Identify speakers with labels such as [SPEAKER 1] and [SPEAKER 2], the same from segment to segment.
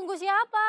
[SPEAKER 1] Tunggu siapa?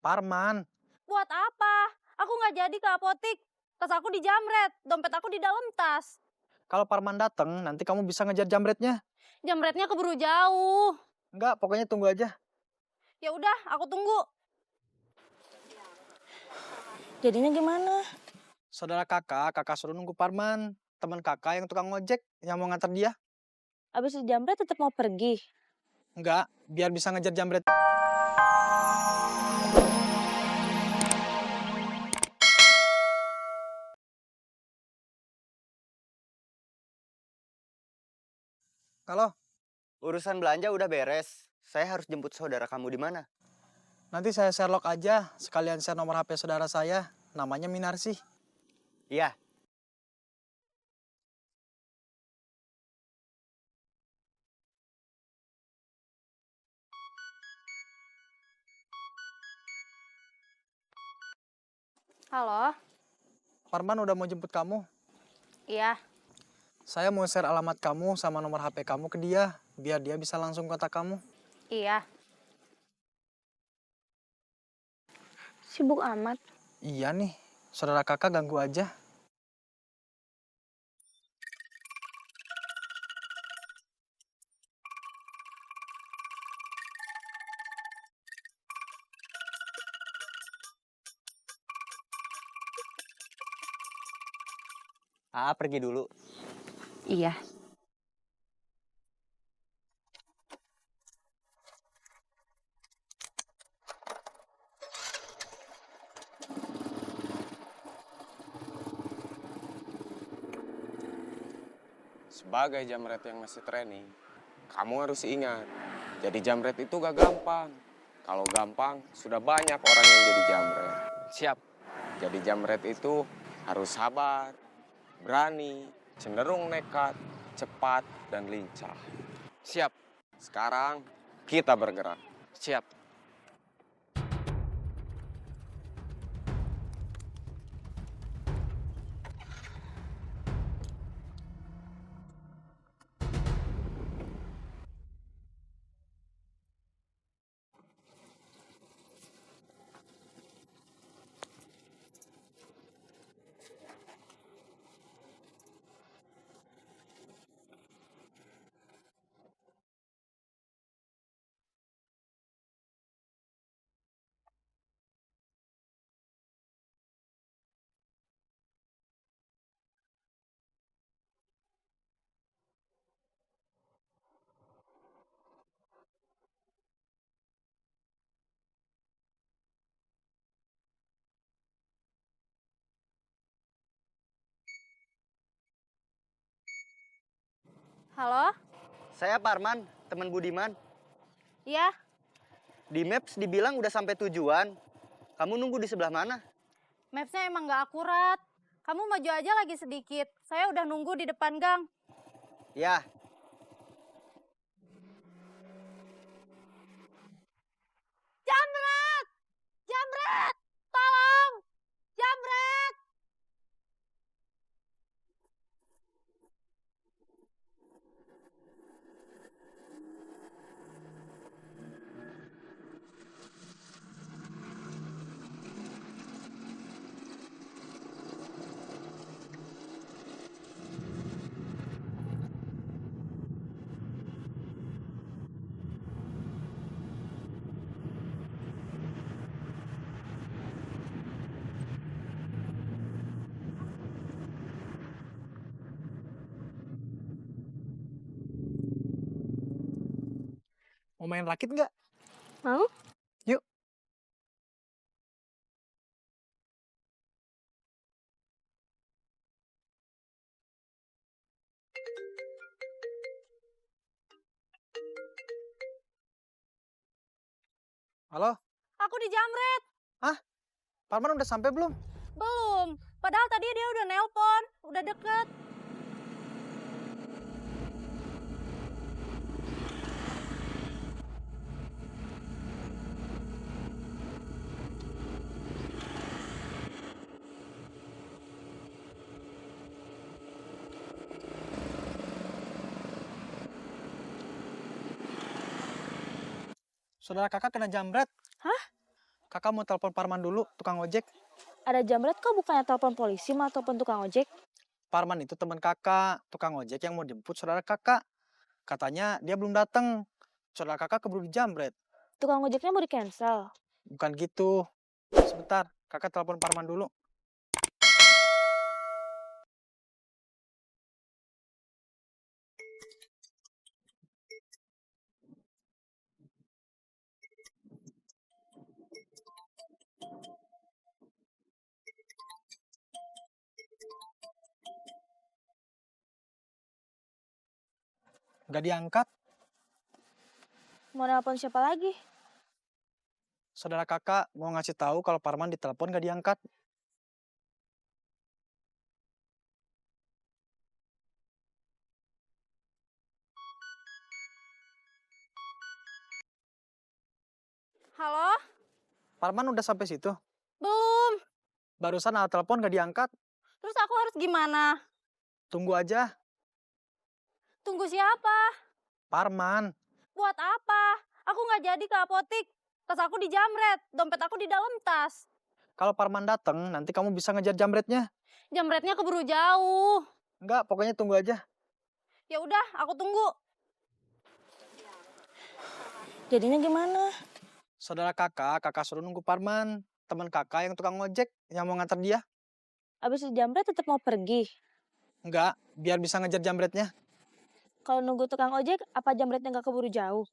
[SPEAKER 2] Parman.
[SPEAKER 1] Buat apa? Aku nggak jadi ke apotik. Tas aku dijamret, dompet aku di dalam tas.
[SPEAKER 2] Kalau Parman datang, nanti kamu bisa ngejar jamretnya.
[SPEAKER 1] Jamretnya keburu jauh.
[SPEAKER 2] Enggak, pokoknya tunggu aja.
[SPEAKER 1] Ya udah, aku tunggu.
[SPEAKER 3] Jadinya gimana?
[SPEAKER 2] Saudara kakak suruh nunggu Parman. Teman kakak yang tukang ojek yang mau nganter dia.
[SPEAKER 3] Abis dijamret tetap mau pergi?
[SPEAKER 2] Enggak, biar bisa ngejar jamret. Halo,
[SPEAKER 4] Urusan belanja udah beres. Saya harus jemput saudara kamu di mana?
[SPEAKER 2] nanti saya Sherlock aja. Sekalian share nomor HP saudara saya. Namanya Minarsi.
[SPEAKER 4] Iya.
[SPEAKER 1] Halo?
[SPEAKER 2] Parman udah mau jemput kamu.
[SPEAKER 1] Iya.
[SPEAKER 2] Saya mau share alamat kamu sama nomor HP kamu ke dia. Biar dia bisa langsung kontak kamu.
[SPEAKER 1] Iya.
[SPEAKER 3] Sibuk amat.
[SPEAKER 2] Iya nih, saudara kakak ganggu aja.
[SPEAKER 4] Pergi dulu.
[SPEAKER 3] Iya.
[SPEAKER 5] Sebagai jamret yang masih training, kamu harus ingat, jadi jamret itu gak gampang. Kalau gampang, sudah banyak orang yang jadi jamret. Siap. Jadi jamret itu harus sabar, berani, cenderung nekat, cepat, dan lincah. Siap. Sekarang kita bergerak. Siap.
[SPEAKER 1] Halo?
[SPEAKER 4] Saya Parman, teman Budiman.
[SPEAKER 1] Iya.
[SPEAKER 4] Di Maps dibilang udah sampai tujuan. Kamu nunggu di sebelah mana?
[SPEAKER 1] Mapsnya emang nggak akurat. Kamu maju aja lagi sedikit. Saya udah nunggu di depan gang.
[SPEAKER 4] Ya.
[SPEAKER 1] Jamret! Jamret! Tolong! Jamret!
[SPEAKER 2] Mau main rakit nggak?
[SPEAKER 3] Mau?
[SPEAKER 2] Yuk. Halo,
[SPEAKER 1] Aku dijamret.
[SPEAKER 2] Parman udah sampai belum?
[SPEAKER 1] Belum. Padahal tadi dia udah nelpon. Udah deket.
[SPEAKER 2] Saudara kakak kena jamret. Kakak mau telepon Parman dulu, tukang ojek.
[SPEAKER 3] Ada jamret kok bukannya telepon polisi malah telepon tukang ojek.
[SPEAKER 2] Parman itu teman kakak, tukang ojek yang mau jemput saudara kakak. Katanya dia belum datang. Saudara kakak keburu dijamret.
[SPEAKER 3] Tukang ojeknya mau di-cancel.
[SPEAKER 2] Bukan gitu. Sebentar, kakak telepon Parman dulu. Nggak diangkat.
[SPEAKER 3] Mau nelpon siapa lagi?
[SPEAKER 2] Saudara kakak mau ngasih tahu kalau Parman ditelepon nggak diangkat.
[SPEAKER 1] Halo?
[SPEAKER 2] Parman udah sampai situ.
[SPEAKER 1] Belum.
[SPEAKER 2] Barusan ada telepon nggak diangkat.
[SPEAKER 1] Terus aku harus gimana?
[SPEAKER 2] Tunggu aja.
[SPEAKER 1] Tunggu siapa?
[SPEAKER 2] Parman.
[SPEAKER 1] Buat apa? Aku nggak jadi ke apotik. Tas aku dijamret, dompet aku di dalam tas.
[SPEAKER 2] Kalau Parman datang, nanti kamu bisa ngejar jamretnya.
[SPEAKER 1] Jamretnya keburu jauh.
[SPEAKER 2] Enggak, pokoknya tunggu aja.
[SPEAKER 1] Ya udah, aku tunggu.
[SPEAKER 3] Jadinya gimana?
[SPEAKER 2] Saudara kakak suruh nunggu Parman. Teman kakak yang tukang ojek yang mau nganter dia.
[SPEAKER 3] Abis dijamret tetap mau pergi.
[SPEAKER 2] Enggak, biar bisa ngejar jamretnya.
[SPEAKER 3] Kalau nunggu tukang ojek, apa jamretnya nggak keburu jauh?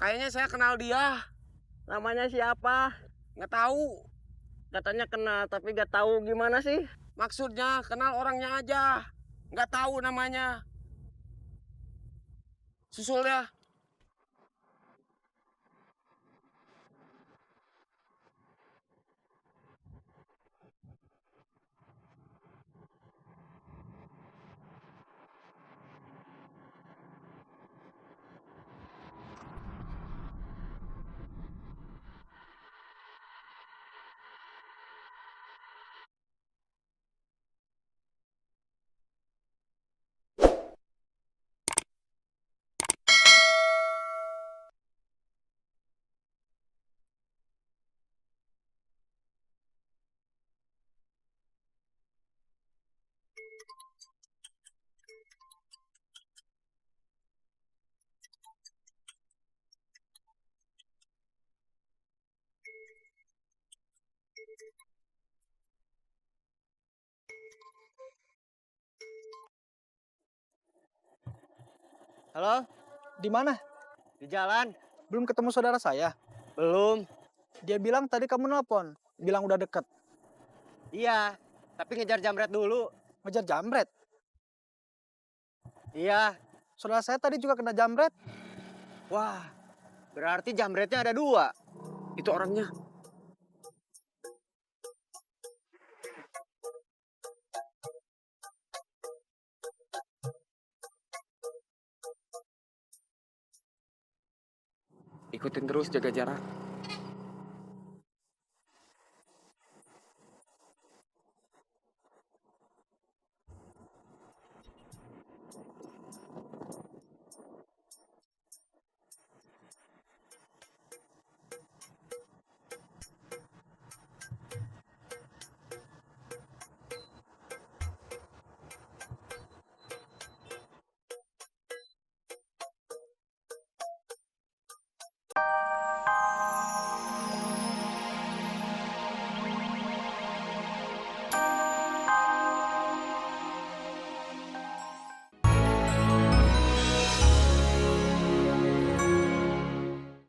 [SPEAKER 5] Kayaknya saya kenal dia.
[SPEAKER 4] Namanya siapa?
[SPEAKER 5] Nggak tahu.
[SPEAKER 4] Katanya kenal, tapi nggak tahu gimana sih?
[SPEAKER 5] Maksudnya kenal orangnya aja. Nggak tahu namanya. Susul ya.
[SPEAKER 4] Halo,
[SPEAKER 2] Di mana?
[SPEAKER 4] di jalan?
[SPEAKER 2] Belum ketemu saudara saya.
[SPEAKER 4] Belum.
[SPEAKER 2] Dia bilang tadi kamu nelpon. Bilang udah deket.
[SPEAKER 4] Iya, tapi ngejar jamret dulu.
[SPEAKER 2] Ngejar jamret.
[SPEAKER 4] Iya.
[SPEAKER 2] Saudara saya tadi juga kena jamret.
[SPEAKER 4] Wah, berarti jamretnya ada 2.
[SPEAKER 5] Itu orangnya. Ikutin terus, jaga jarak.